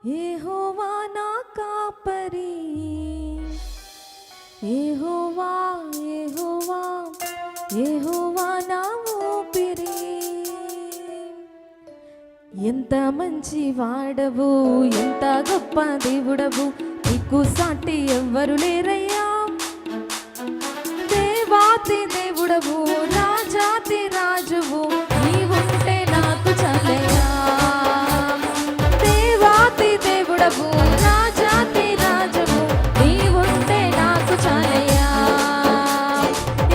యెహోవా నా కాపరి, యెహోవా యెహోవా యెహోవా నా ఊపిరి. ఎంత మంచి వాడవు, ఎంత గొప్ప దేవుడవు, నీకు సాటి ఎవ్వరు లేరయ్యా. దేవాతి దేవుడవు, రాజాతి రాజువు, నీవుంటే నాకు చాలయ్యా. దేవాతి దేవుడవు, రాజాతి రాజువు, నీవుంటే నాకు చాలయ్యా.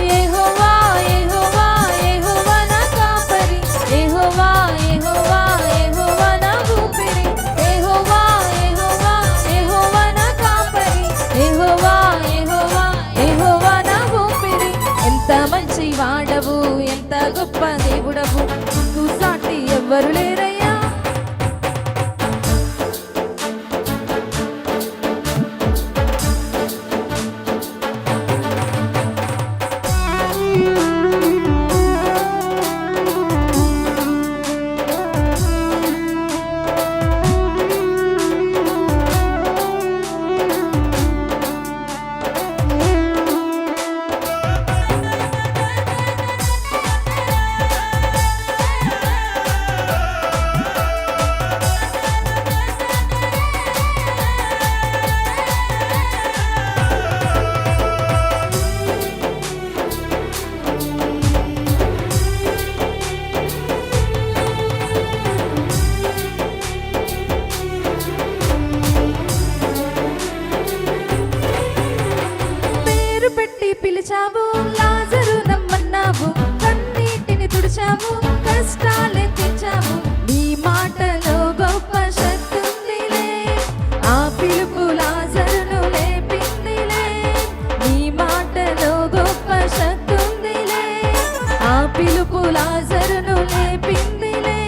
యెహోవా యెహోవా యెహోవా నా కాపరి, యెహోవా యెహోవా యెహోవా నా ఊపిరి. యెహోవా యెహోవా యెహోవా నా కాపరి, యెహోవా యెహోవా యెహోవా నా ఊపిరి. ఎంత మంచి వాడవు, ఎంత గొప్ప దేవుడవు, నీకు సాటి ఎవ్వరు లేరయ్యా. పిలిచావు, లాజరు నమ్మన్నావు, కన్నీటిని తుడిచావు, కష్టాలే తెచ్చావు. నీ మాటలో గొప్ప శక్తి ఉందిలే, ఆ పిలుపు లాజరును లేపిందిలే. నీ మాటలో గొప్ప శక్తి ఉందిలే, ఆ పిలుపు లాజరును లేపిందిలే.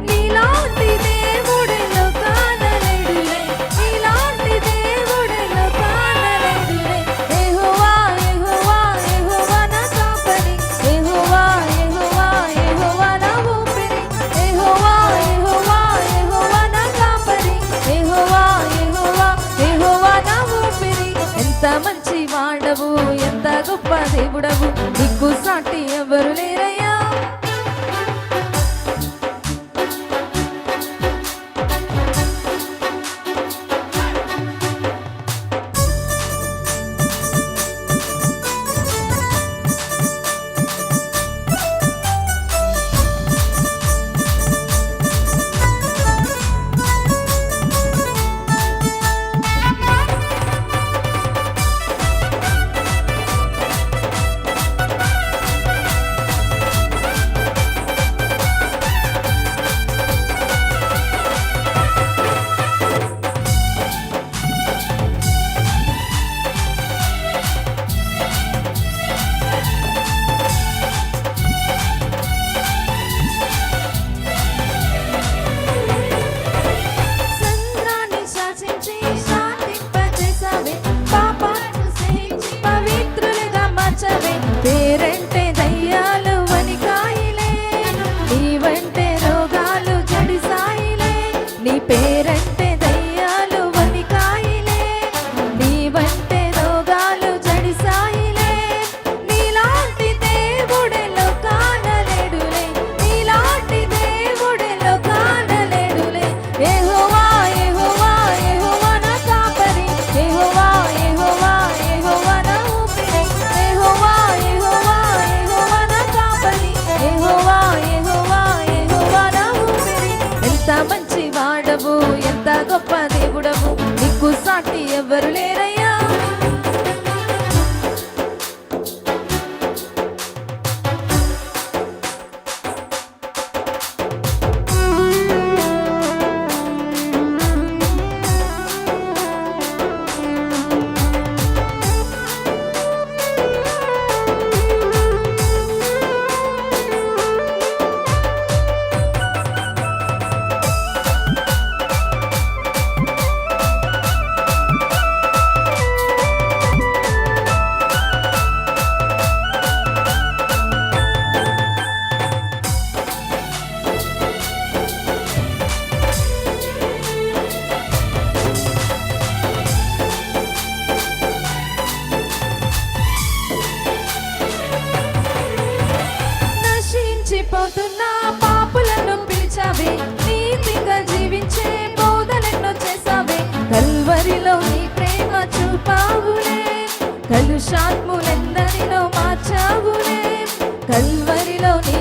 నీలాంటి దేవుడిలో కానలేడులే, నీలాంటి దేవుడిలో కానలేడులే. యెహోవా యెహోవా యెహోవా నా కాపరి, యెహోవా యెహోవా యెహోవా నా ఊపిరి. యెహోవా యెహోవా యెహోవా నా కాపరి, యెహోవా యెహోవా యెహోవా నా ఊపిరి. ఎంత మంచి వాడవు, ఎంత గొప్ప దేవుడవు, నీకు సాటి ఎవరు లేరయ్యా. పేరంటే దయ్యాలు వనికాయిలే, నీవంటే రోగాలు జడిసాయిలే. నీ పేరంటే దయ్యాలు వనికాయిలే, నీవంటే రోగాలు జడిసాయిలే. నీలాంటి దేవుడిలో కానలేడులే, నీలాంటి దేవుడిలో కానలేడులే. యెహోవా యెహోవా యెహోవా నా కాపరి, యెహోవా యెహోవా యెహోవా నా ఊపిరి. యెహోవా యెహోవా యెహోవా నా కాపరి, యెహోవా యెహోవా యెహోవా నా ఊపిరి. ఎంత మంచి వాడవు, ఎంత గొప్ప దేవుడవు, నీకు సాటి ఎవరు లేరయ్యా. దుష్టాత్ములెందరినో మార్చావులే కల్వరిలో నీ